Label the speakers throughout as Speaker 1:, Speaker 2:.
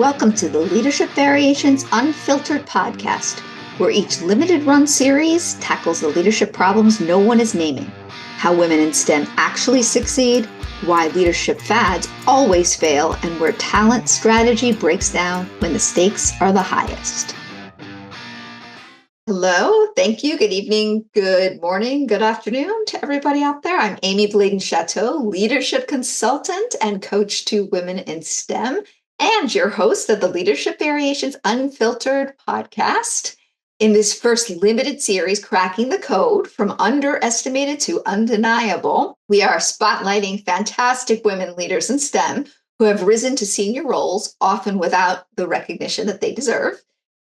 Speaker 1: Welcome to the Leadership Variations Unfiltered podcast, where each limited run series tackles the leadership problems no one is naming, how women in STEM actually succeed, why leadership fads always fail, and where talent strategy breaks down when the stakes are the highest. Hello, thank you, good evening, good morning, good afternoon to everybody out there. I'm Amy Blaydon-Chateau, leadership consultant and coach to women in STEM, and your host of the Leadership Variations Unfiltered podcast. In this first limited series, Cracking the Code from Underestimated to Undeniable, we are spotlighting fantastic women leaders in STEM who have risen to senior roles, often without the recognition that they deserve.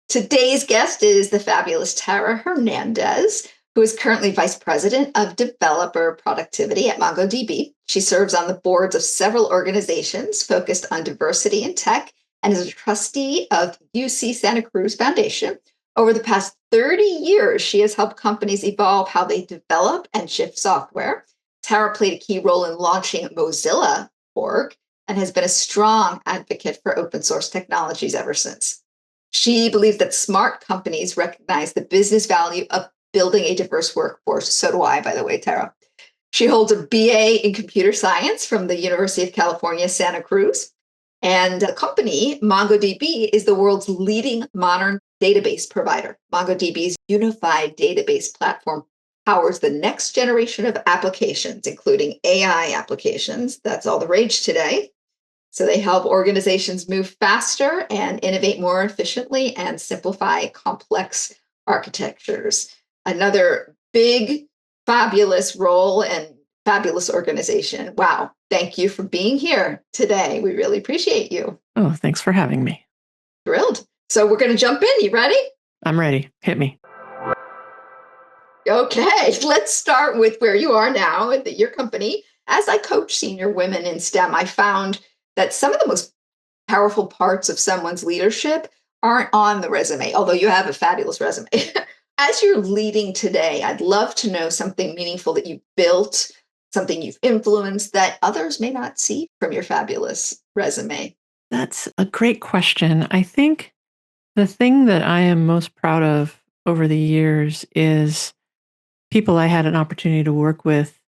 Speaker 1: Today's guest is the fabulous Tara Hernandez, who is currently Vice President of Developer Productivity at MongoDB. She serves on the boards of several organizations focused on diversity in tech and is a trustee of UC Santa Cruz Foundation. Over the past 30 years, she has helped companies evolve how they develop and ship software. Tara played a key role in launching Mozilla.org and has been a strong advocate for open source technologies ever since. She believes that smart companies recognize the business value of building a diverse workforce. So do I, by the way, Tara. She holds a BA in computer science from the University of California, Santa Cruz. And the company, MongoDB, is the world's leading modern database provider. MongoDB's unified database platform powers the next generation of applications, including AI applications. That's all the rage today. So they help organizations move faster and innovate more efficiently and simplify complex architectures. Another big, fabulous role and fabulous organization. Wow. Thank you for being here today. We really appreciate you.
Speaker 2: Oh, thanks for having me.
Speaker 1: Thrilled. So we're going to jump in. You ready?
Speaker 2: I'm ready. Hit me.
Speaker 1: Okay. Let's start with where you are now at your company. As I coach senior women in STEM, I found that some of the most powerful parts of someone's leadership aren't on the resume, although you have a fabulous resume. As you're leading today, I'd love to know something meaningful that you've built, something you've influenced that others may not see from your fabulous resume.
Speaker 2: That's a great question. I think the thing that I am most proud of over the years is people I had an opportunity to work with,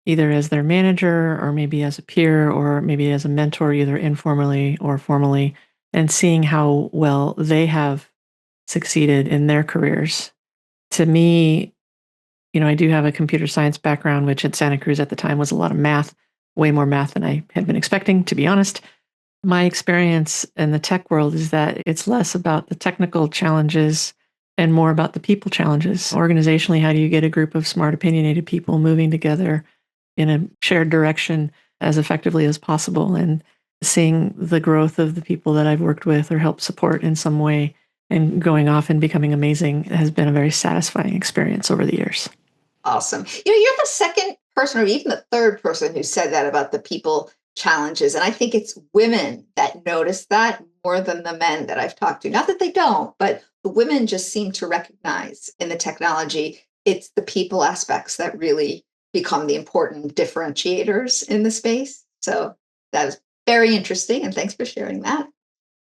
Speaker 2: either as their manager or maybe as a peer or maybe as a mentor, either informally or formally, and seeing how well they have succeeded in their careers. To me, I do have a computer science background, which at Santa Cruz at the time was a lot of math, way more math than I had been expecting, to be honest. My experience in the tech world is that it's less about the technical challenges and more about the people challenges. Organizationally, how do you get a group of smart, opinionated people moving together in a shared direction as effectively as possible? And seeing the growth of the people that I've worked with or helped support in some way and going off and becoming amazing has been a very satisfying experience over the years.
Speaker 1: Awesome. You're the second person or even the third person who said that about the people challenges. And I think it's women that notice that more than the men that I've talked to. Not that they don't, but the women just seem to recognize in the technology, it's the people aspects that really become the important differentiators in the space. So that was very interesting. And thanks for sharing that.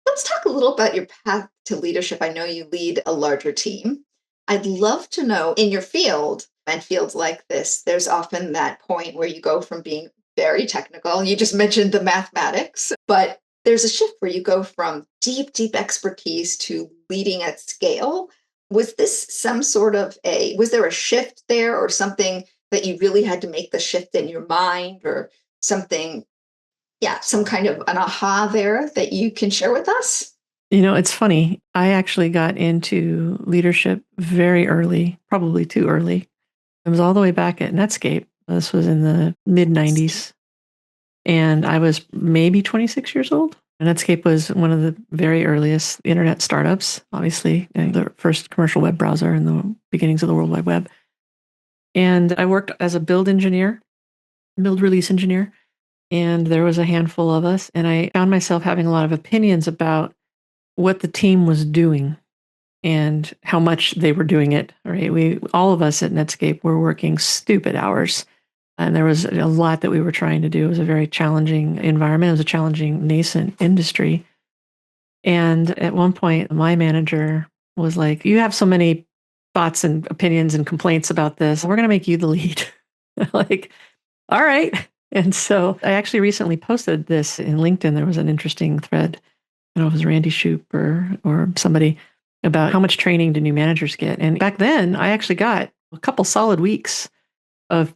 Speaker 1: Let's talk a little about your path to leadership. I know you lead a larger team. I'd love to know in your field and fields like this, there's often that point where you go from being very technical. You just mentioned the mathematics, but there's a shift where you go from deep, deep expertise to leading at scale. Was this was there a shift there or something that you really had to make the shift in your mind or something? Yeah, some kind of an aha there that you can share with us?
Speaker 2: It's funny. I actually got into leadership very early, probably too early. It was all the way back at Netscape. This was in the mid 90s. And I was maybe 26 years old. And Netscape was one of the very earliest internet startups, obviously, and the first commercial web browser in the beginnings of the World Wide Web. And I worked as a build release engineer. And there was a handful of us. And I found myself having a lot of opinions about what the team was doing and how much they were doing it. Right? All of us at Netscape were working stupid hours. And there was a lot that we were trying to do. It was a very challenging environment. It was a challenging nascent industry. And at one point, my manager was like, "You have so many thoughts and opinions and complaints about this. We're going to make you the lead." Like, all right. And so I actually recently posted this in LinkedIn. There was an interesting thread. I don't know if it was Randy Shoup or somebody about how much training do new managers get. And back then, I actually got a couple solid weeks of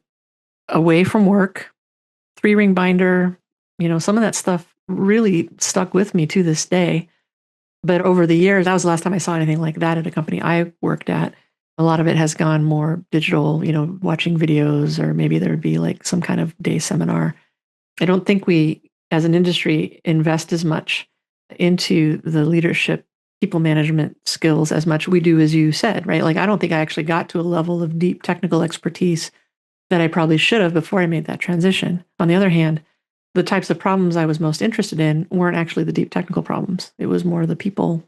Speaker 2: away from work, 3-ring binder. Some of that stuff really stuck with me to this day. But over the years, that was the last time I saw anything like that at a company I worked at. A lot of it has gone more digital, watching videos, or maybe there would be like some kind of day seminar. I don't think we, as an industry, invest as much into the leadership, people management skills as much we do, as you said, right? Like, I don't think I actually got to a level of deep technical expertise that I probably should have before I made that transition. On the other hand, the types of problems I was most interested in weren't actually the deep technical problems. It was more the people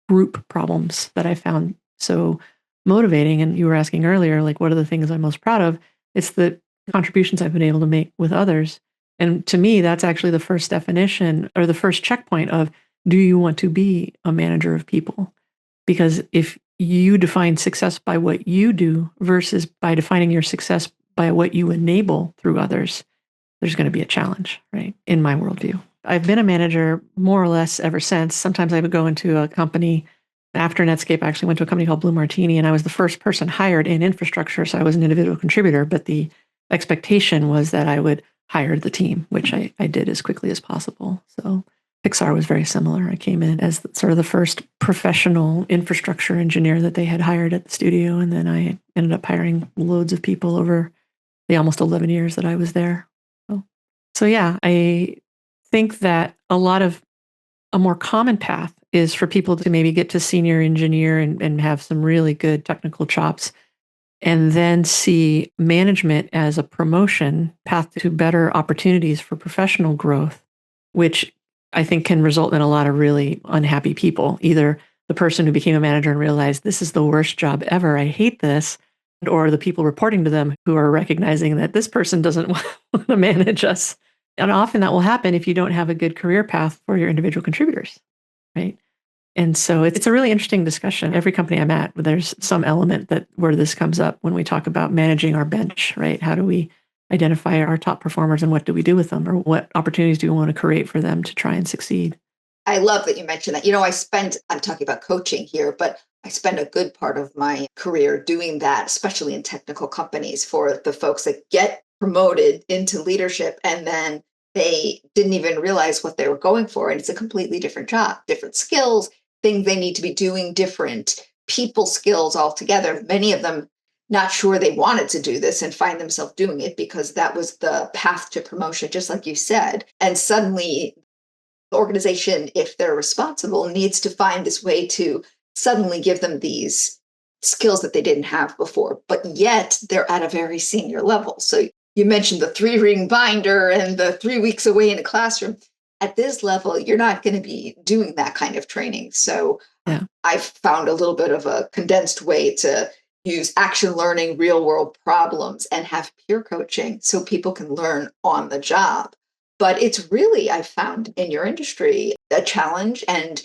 Speaker 2: group problems that I found so motivating. And you were asking earlier, like, what are the things I'm most proud of? It's the contributions I've been able to make with others. And to me, that's actually the first definition, or the first checkpoint of, do you want to be a manager of people? Because if you define success by what you do versus by defining your success by what you enable through others, there's going to be a challenge, right? In my worldview. I've been a manager more or less ever since. Sometimes I would go into a company. After Netscape, I actually went to a company called Blue Martini, and I was the first person hired in infrastructure. So I was an individual contributor, but the expectation was that I would hire the team, which I did as quickly as possible. So Pixar was very similar. I came in as sort of the first professional infrastructure engineer that they had hired at the studio. And then I ended up hiring loads of people over the almost 11 years that I was there. So yeah, I think that a more common path is for people to maybe get to senior engineer and have some really good technical chops, and then see management as a promotion path to better opportunities for professional growth, which I think can result in a lot of really unhappy people. Either the person who became a manager and realized, this is the worst job ever, I hate this, or the people reporting to them who are recognizing that this person doesn't want to manage us. And often that will happen if you don't have a good career path for your individual contributors, right? And so it's a really interesting discussion. Every company I'm at, there's some element where this comes up when we talk about managing our bench, right? How do we identify our top performers and what do we do with them, or what opportunities do we want to create for them to try and succeed?
Speaker 1: I love that you mentioned that. I'm talking about coaching here, but I spent a good part of my career doing that, especially in technical companies, for the folks that get promoted into leadership and then they didn't even realize what they were going for. And it's a completely different job, different skills, things they need to be doing, different people skills altogether. Many of them not sure they wanted to do this and find themselves doing it because that was the path to promotion, just like you said. And suddenly the organization, if they're responsible, needs to find this way to suddenly give them these skills that they didn't have before, but yet they're at a very senior level. So you mentioned the 3-ring binder and the 3 weeks away in a classroom. At this level, you're not going to be doing that kind of training. So
Speaker 2: Yeah.
Speaker 1: I've found a little bit of a condensed way to use action learning, real world problems, and have peer coaching so people can learn on the job. But it's really, I found in your industry, a challenge. And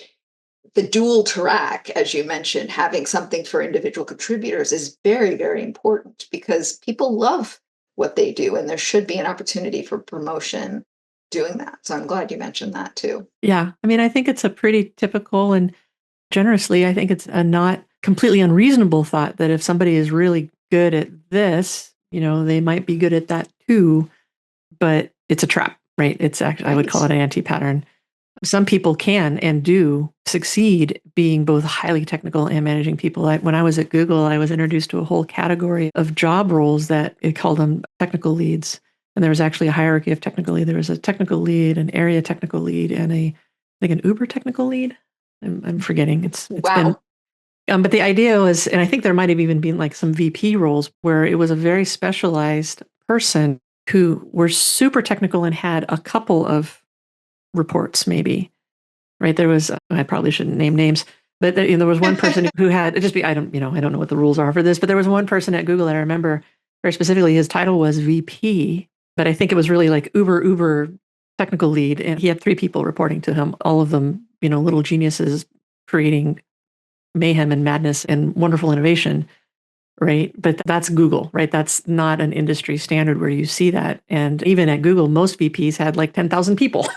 Speaker 1: the dual track, as you mentioned, having something for individual contributors is very, very important because people love what they do. And there should be an opportunity for promotion doing that. So I'm glad you mentioned that too.
Speaker 2: Yeah. I mean, I think it's a pretty typical, and generously, I think it's a not completely unreasonable thought that if somebody is really good at this, they might be good at that too, but it's a trap, right? It's actually, I would call it an anti-pattern. Some people can and do succeed being both highly technical and managing people. When I was at Google, I was introduced to a whole category of job roles that it called them technical leads. And there was actually a hierarchy of technical lead. There was a technical lead, an area technical lead, and I think an Uber technical lead. I'm forgetting. It's
Speaker 1: Wow.
Speaker 2: been, but the idea was, and I think there might have even been like some VP roles where it was a very specialized person who were super technical and had a couple of reports, maybe, right? There was, I probably shouldn't name names, but there was one person who had, I don't know what the rules are for this, but there was one person at Google that I remember very specifically. His title was VP, but I think it was really like Uber technical lead. And he had 3 people reporting to him, all of them little geniuses creating mayhem and madness and wonderful innovation, right? But that's Google, right? That's not an industry standard where you see that. And even at Google, most VPs had like 10,000 people,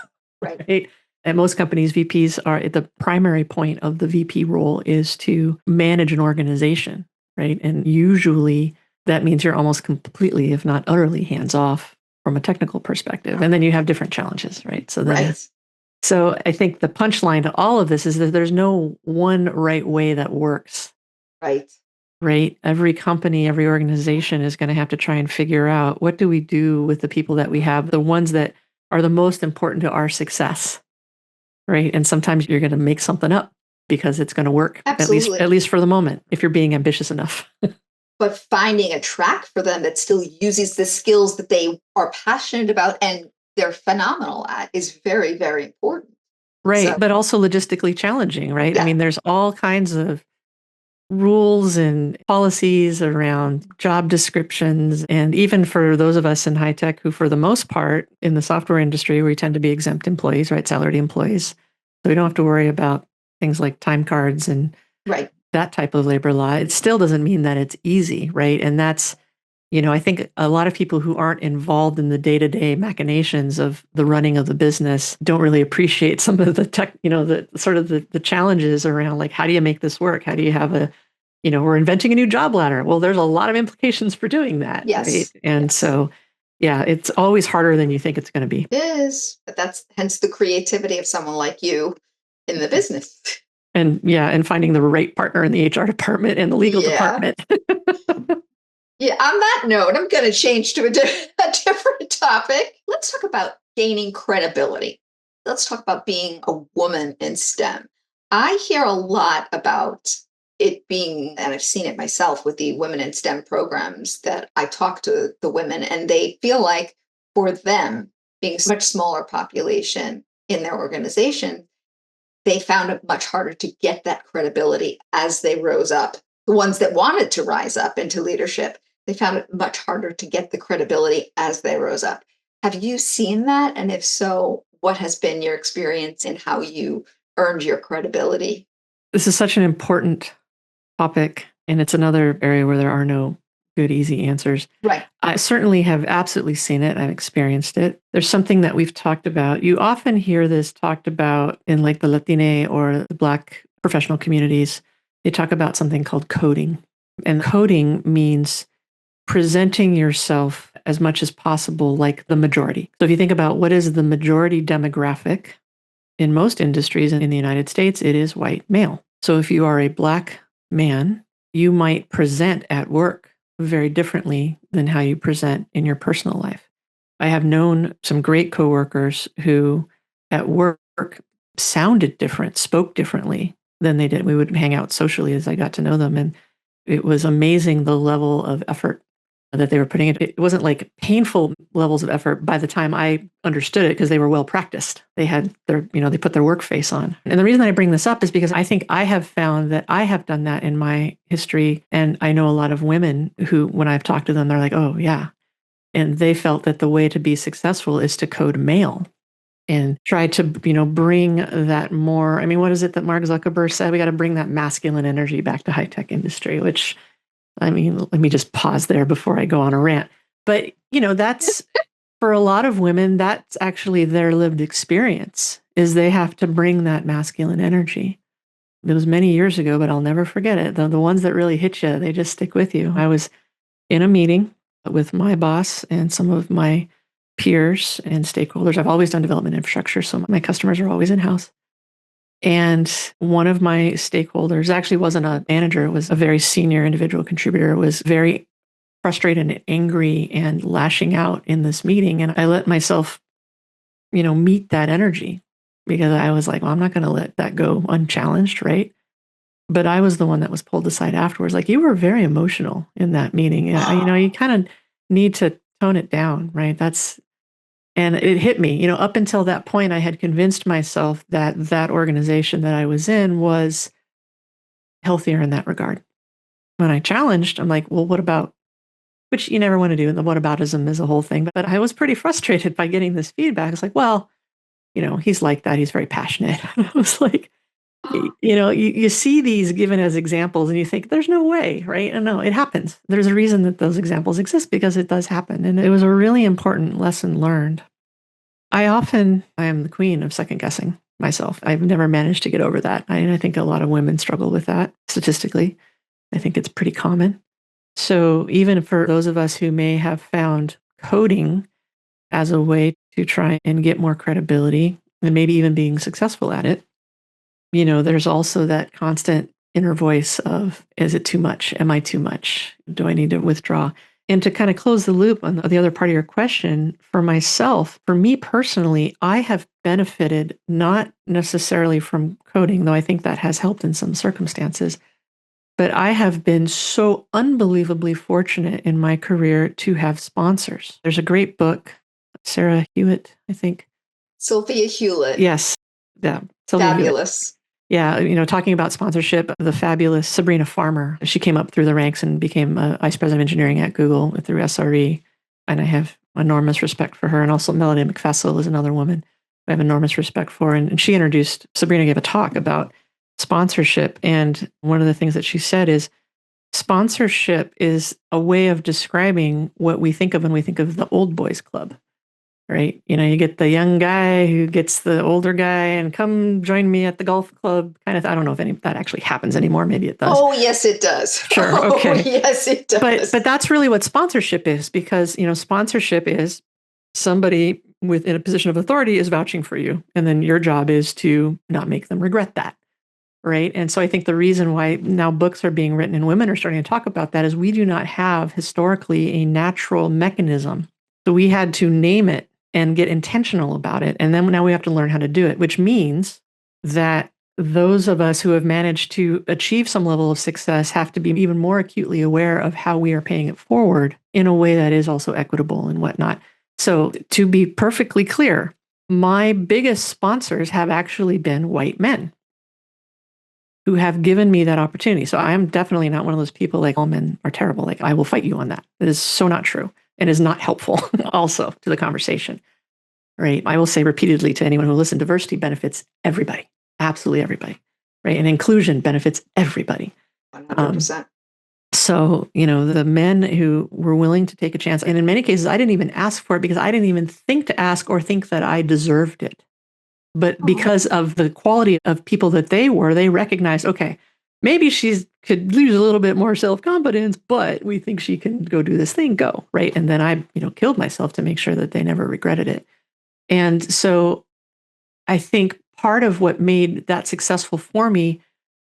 Speaker 1: Right.
Speaker 2: right? At most companies, VPs are the primary point of the VP role is to manage an organization, right? And usually that means you're almost completely, if not utterly, hands off from a technical perspective. And then you have different challenges, right? So I think the punchline to all of this is that there's no one right way that works.
Speaker 1: Right.
Speaker 2: Right. Every company, every organization is going to have to try and figure out what do we do with the people that we have, the ones that are the most important to our success. Right. And sometimes you're going to make something up because it's going to work,
Speaker 1: Absolutely.
Speaker 2: at least for the moment, if you're being ambitious enough.
Speaker 1: But finding a track for them that still uses the skills that they are passionate about and they're phenomenal at is very, very important.
Speaker 2: Right.
Speaker 1: So,
Speaker 2: But also logistically challenging, right? I
Speaker 1: yeah.
Speaker 2: mean, there's all kinds of rules and policies around job descriptions. And even for those of us in high tech who, for the most part, in the software industry, we tend to be exempt employees, right? Salaried employees. So we don't have to worry about things like time cards and
Speaker 1: Right.
Speaker 2: that type of labor law. It still doesn't mean that it's easy, right? And that's, I think a lot of people who aren't involved in the day-to-day machinations of the running of the business don't really appreciate some of the tech, the sort of the challenges around like, how do you make this work? How do you have we're inventing a new job ladder. Well, there's a lot of implications for doing that,
Speaker 1: Yes.
Speaker 2: right? And
Speaker 1: yes.
Speaker 2: so, yeah, it's always harder than you think it's going to be.
Speaker 1: It is, but that's hence the creativity of someone like you in the business.
Speaker 2: And finding the right partner in the HR department and the legal department.
Speaker 1: Yeah, on that note, I'm going to change to a different topic. Let's talk about gaining credibility. Let's talk about being a woman in STEM. I hear a lot about it being, and I've seen it myself with the women in STEM programs that I talk to the women, and they feel like for them, being a much smaller population in their organization, they found it much harder to get that credibility as they rose up. The ones that wanted to rise up into leadership, they found it much harder to get the credibility as they rose up. Have you seen that? And if so, what has been your experience in how you earned your credibility?
Speaker 2: This is such an important topic, and it's another area where there are no good, easy answers.
Speaker 1: Right.
Speaker 2: I certainly have absolutely seen it. I've experienced it. There's something that we've talked about. You often hear this talked about in like the Latine or the Black professional communities. They talk about something called coding. And coding means presenting yourself as much as possible like the majority. So if you think about what is the majority demographic in most industries in the United States, it is white male. So if you are a Black man, you might present at work very differently than how you present in your personal life. I have known some great coworkers who at work sounded different, spoke differently than they did. We would hang out socially as I got to know them. And it was amazing the level of effort that they were putting in. It wasn't like painful levels of effort by the time I understood it because they were well practiced. They had they put their work face on. And the reason I bring this up is because I think I have found that I have done that in my history. And I know a lot of women who, when I've talked to them, they're like, oh, yeah. And they felt that the way to be successful is to code male and try to, bring that more. I mean, what is it that Mark Zuckerberg said? We got to bring that masculine energy back to high tech industry, which, I mean, let me just pause there before I go on a rant. But, that's for a lot of women, that's actually their lived experience is they have to bring that masculine energy. It was many years ago, but I'll never forget it. The ones that really hit you, they just stick with you. I was in a meeting with my boss and some of my peers and stakeholders. I've always done development infrastructure, so my customers are always in-house. And one of my stakeholders actually wasn't a manager, it was a very senior individual contributor, was very frustrated and angry and lashing out in this meeting. And I let myself, meet that energy because I was like, well, I'm not going to let that go unchallenged, right? But I was the one that was pulled aside afterwards. Like, you were very emotional in that meeting. You kind of need to tone it down, right? And it hit me, up until that point, I had convinced myself that that organization that I was in was healthier in that regard. When I challenged, I'm like, well, what about, which you never want to do. And the whataboutism is a whole thing. But I was pretty frustrated by getting this feedback. It's like, well, he's like that. He's very passionate. I was like, you see these given as examples and you think there's no way, right? And no, it happens. There's a reason that those examples exist because it does happen. And it was a really important lesson learned. I am the queen of second guessing myself. I've never managed to get over that. I think a lot of women struggle with that statistically. I think it's pretty common. So even for those of us who may have found coding as a way to try and get more credibility and maybe even being successful at it, there's also that constant inner voice of, is it too much? Am I too much? Do I need to withdraw? And to kind of close the loop on the other part of your question, for myself, for me personally, I have benefited not necessarily from coding, though I think that has helped in some circumstances, but I have been so unbelievably fortunate in my career to have sponsors. There's a great book, Sarah Hewitt, I think.
Speaker 1: Sylvia Hewlett.
Speaker 2: Yes. Yeah. Sylvia
Speaker 1: Fabulous.
Speaker 2: Hewitt. Yeah, talking about sponsorship, the fabulous Sabrina Farmer, she came up through the ranks and became a vice president of engineering at Google through SRE. And I have enormous respect for her. And also Melody McFessel is another woman I have enormous respect for. And she Sabrina gave a talk about sponsorship. And one of the things that she said is sponsorship is a way of describing what we think of when we think of the old boys club. Right. You get the young guy who gets the older guy and come join me at the golf club kind of. I don't know if any of that actually happens anymore. Maybe it does.
Speaker 1: Oh, yes, it does.
Speaker 2: Sure. Okay.
Speaker 1: Oh, yes, it does.
Speaker 2: But that's really what sponsorship is, because, sponsorship is somebody in a position of authority is vouching for you. And then your job is to not make them regret that. Right. And so I think the reason why now books are being written and women are starting to talk about that is we do not have historically a natural mechanism. So we had to name it and get intentional about it. And then now we have to learn how to do it, which means that those of us who have managed to achieve some level of success have to be even more acutely aware of how we are paying it forward in a way that is also equitable and whatnot. So to be perfectly clear, my biggest sponsors have actually been white men who have given me that opportunity. So I am definitely not one of those people like all men are terrible. Like I will fight you on that. That is so not true. And is not helpful also to the conversation, right? I will say repeatedly to anyone who listens, diversity benefits everybody, absolutely everybody, right? And inclusion benefits everybody.
Speaker 1: 100%.
Speaker 2: So, the men who were willing to take a chance, and in many cases, I didn't even ask for it because I didn't even think to ask or think that I deserved it. But because of the quality of people that they were, they recognized, okay, maybe could lose a little bit more self-confidence, but we think she can go do this thing, go, right? And then I, killed myself to make sure that they never regretted it. And so I think part of what made that successful for me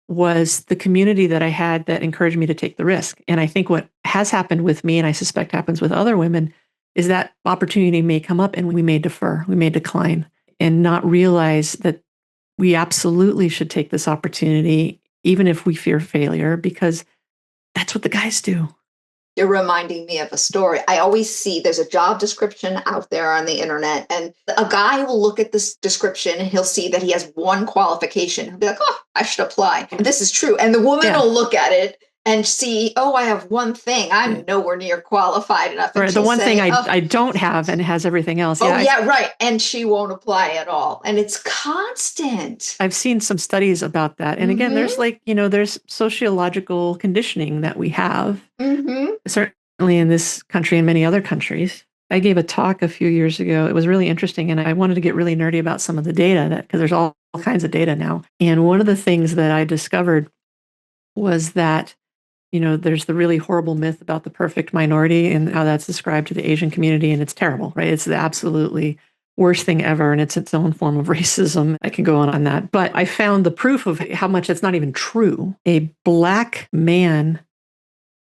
Speaker 2: was the community that I had that encouraged me to take the risk. And I think what has happened with me, and I suspect happens with other women, is that opportunity may come up and we may defer, we may decline, and not realize that we absolutely should take this opportunity even if we fear failure, because that's what the guys do.
Speaker 1: You're reminding me of a story. I always see there's a job description out there on the internet, and a guy will look at this description and he'll see that he has one qualification. He'll be like, oh, I should apply. And this is true. And the woman will look at it and see, oh, I have one thing. I'm nowhere near qualified enough.
Speaker 2: Right. The one thing I don't have and has everything else.
Speaker 1: Right. And she won't apply at all. And it's constant.
Speaker 2: I've seen some studies about that. And again, there's there's sociological conditioning that we have, certainly in this country and many other countries. I gave a talk a few years ago. It was really interesting. And I wanted to get really nerdy about some of the data because there's all kinds of data now. And one of the things that I discovered was that there's the really horrible myth about the perfect minority and how that's described to the Asian community. And it's terrible, right? It's the absolutely worst thing ever. And it's its own form of racism. I can go on that. But I found the proof of how much it's not even true. A Black man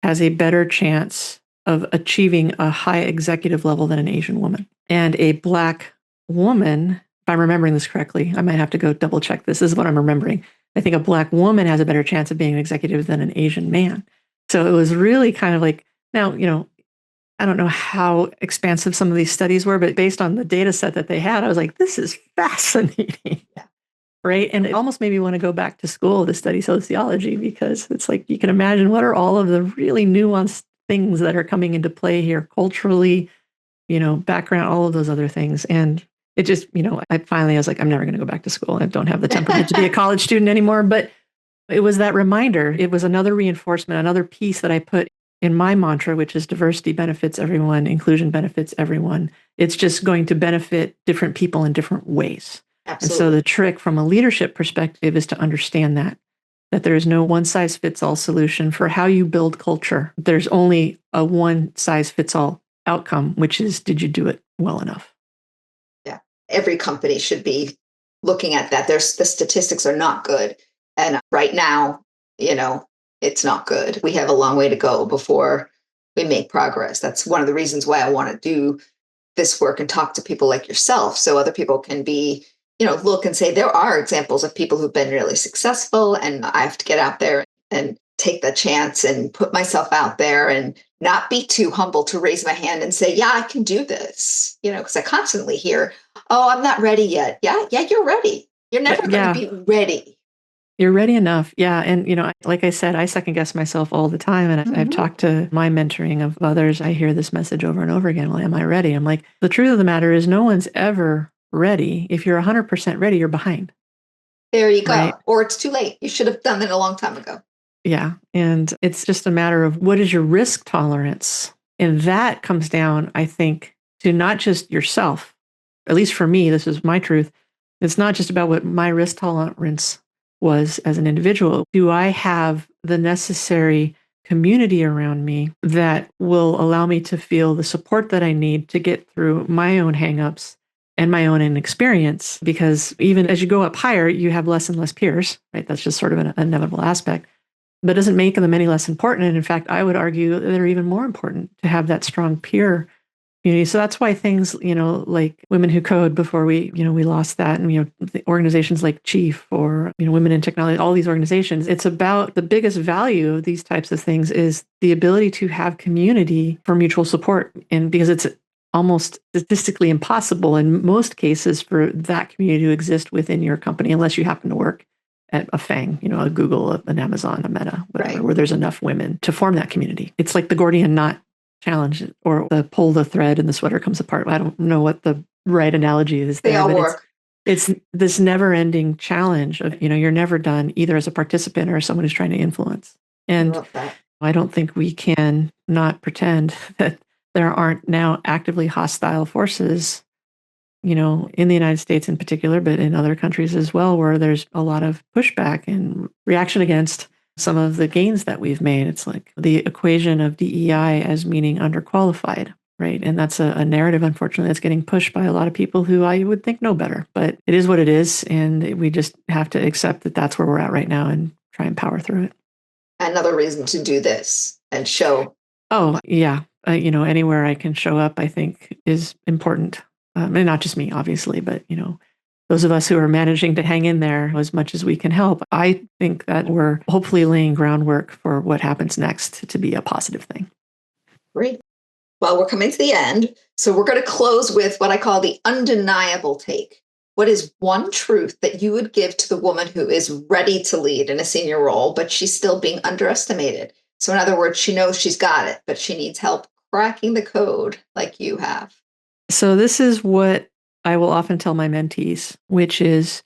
Speaker 2: has a better chance of achieving a high executive level than an Asian woman. And a Black woman, if I'm remembering this correctly, I might have to go double check this. This is what I'm remembering. I think a Black woman has a better chance of being an executive than an Asian man. So it was really kind of like, now, I don't know how expansive some of these studies were, but based on the data set that they had, I was like, this is fascinating. Right. And it almost made me want to go back to school to study sociology, because it's like, you can imagine what are all of the really nuanced things that are coming into play here culturally, background, all of those other things. And it just, I was like, I'm never going to go back to school. I don't have the temperament to be a college student anymore. But it was that reminder. It was another reinforcement, another piece that I put in my mantra, which is diversity benefits everyone, inclusion benefits everyone. It's just going to benefit different people in different ways.
Speaker 1: Absolutely.
Speaker 2: And so the trick from a leadership perspective is to understand that there is no one size fits all solution for how you build culture. There's only a one size fits all outcome, which is, did you do it well enough?
Speaker 1: Yeah. Every company should be looking at that. The statistics are not good. And right now, it's not good. We have a long way to go before we make progress. That's one of the reasons why I want to do this work and talk to people like yourself so other people can be, look and say, there are examples of people who've been really successful, and I have to get out there and take the chance and put myself out there and not be too humble to raise my hand and say, yeah, I can do this, because I constantly hear, oh, I'm not ready yet. Yeah, you're ready. You're never going to be ready.
Speaker 2: You're ready enough. Yeah. And, like I said, I second guess myself all the time. And I've talked to my mentoring of others. I hear this message over and over again. Well, am I ready? I'm like, the truth of the matter is no one's ever ready. If you're 100% ready, you're behind.
Speaker 1: There you go.
Speaker 2: Right?
Speaker 1: Or it's too late. You should have done it a long time ago.
Speaker 2: Yeah. And it's just a matter of what is your risk tolerance? And that comes down, I think, to not just yourself. At least for me, this is my truth. It's not just about what my risk tolerance was as an individual. Do I have the necessary community around me that will allow me to feel the support that I need to get through my own hangups and my own inexperience? Because even as you go up higher, you have less and less peers, right? That's just sort of an inevitable aspect, but it doesn't make them any less important. And in fact, I would argue that they're even more important to have that strong peer community. So that's why things, like Women Who Code, before we lost that, and, the organizations like Chief or, Women in Technology, all these organizations, it's about the biggest value of these types of things is the ability to have community for mutual support. And because it's almost statistically impossible in most cases for that community to exist within your company, unless you happen to work at a FANG, a Google, an Amazon, a Meta, whatever, right, where there's enough women to form that community. It's like the Gordian knot challenge, or the pull the thread and the sweater comes apart. I don't know what the right analogy is there.
Speaker 1: They all work.
Speaker 2: It's this never-ending challenge of, you're never done either as a participant or someone who's trying to influence. And I don't think we can not pretend that there aren't now actively hostile forces, in the United States in particular, but in other countries as well, where there's a lot of pushback and reaction against some of the gains that we've made. It's like the equation of DEI as meaning underqualified, right? And that's a narrative, unfortunately, that's getting pushed by a lot of people who I would think know better. But it is what it is, and we just have to accept that that's where we're at right now and try and power through it. Another reason to do this and show. Oh, yeah. Anywhere I can show up, I think, is important. And not just me, obviously, but, those of us who are managing to hang in there as much as we can help. I think that we're hopefully laying groundwork for what happens next to be a positive thing. Great. Well, we're coming to the end. So we're going to close with what I call the undeniable take. What is one truth that you would give to the woman who is ready to lead in a senior role, but she's still being underestimated? So in other words, she knows she's got it, but she needs help cracking the code like you have. So this is what I will often tell my mentees, which is,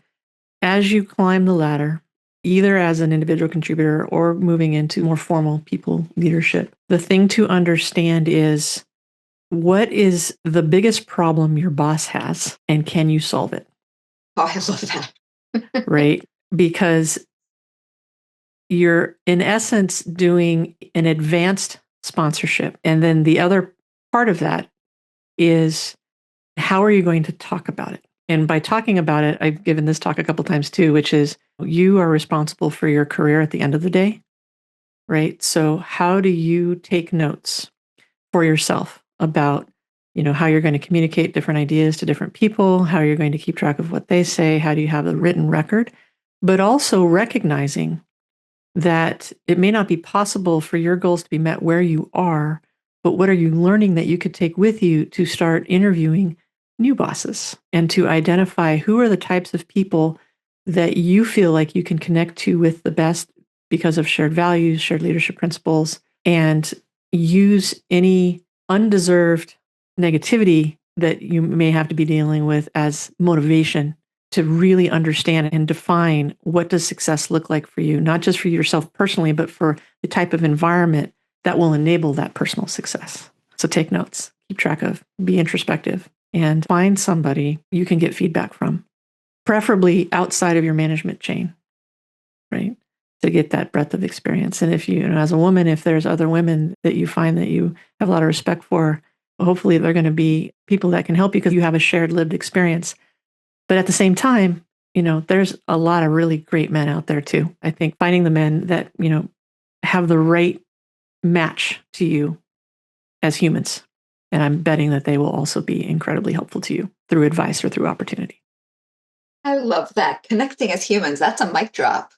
Speaker 2: as you climb the ladder, either as an individual contributor or moving into more formal people leadership, the thing to understand is, what is the biggest problem your boss has, and can you solve it? Oh, I love that. Right? Because you're, in essence, doing an advanced sponsorship. And then the other part of that is, how are you going to talk about it? And by talking about it, I've given this talk a couple times too, which is, you are responsible for your career at the end of the day, right? So how do you take notes for yourself about, how you're going to communicate different ideas to different people, how you're going to keep track of what they say, how do you have a written record, but also recognizing that it may not be possible for your goals to be met where you are, but what are you learning that you could take with you to start interviewing new bosses and to identify who are the types of people that you feel like you can connect to with the best because of shared values, shared leadership principles, and use any undeserved negativity that you may have to be dealing with as motivation to really understand and define what does success look like for you, not just for yourself personally, but for the type of environment that will enable that personal success. So take notes, keep track of, be introspective, and find somebody you can get feedback from, preferably outside of your management chain, right? To get that breadth of experience. And if you know, as a woman, if there's other women that you find that you have a lot of respect for, hopefully they're going to be people that can help you because you have a shared lived experience. But at the same time, there's a lot of really great men out there too. I think finding the men that, have the right match to you as humans. And I'm betting that they will also be incredibly helpful to you through advice or through opportunity.
Speaker 1: I love that. Connecting as humans. That's a mic drop.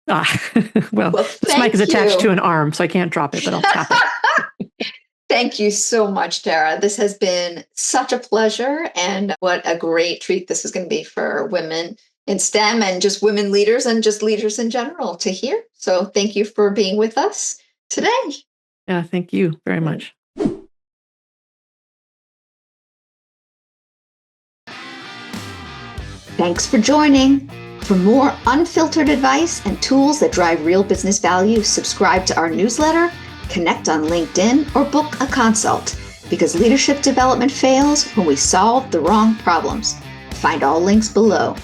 Speaker 2: Well, this mic is attached to an arm, so I can't drop it, but I'll tap it.
Speaker 1: Thank you so much, Tara. This has been such a pleasure, and what a great treat this is going to be for women in STEM and just women leaders and just leaders in general to hear. So thank you for being with us today.
Speaker 2: Yeah, thank you very much.
Speaker 1: Thanks for joining. For more unfiltered advice and tools that drive real business value, subscribe to our newsletter, connect on LinkedIn, or book a consult, because leadership development fails when we solve the wrong problems. Find all links below.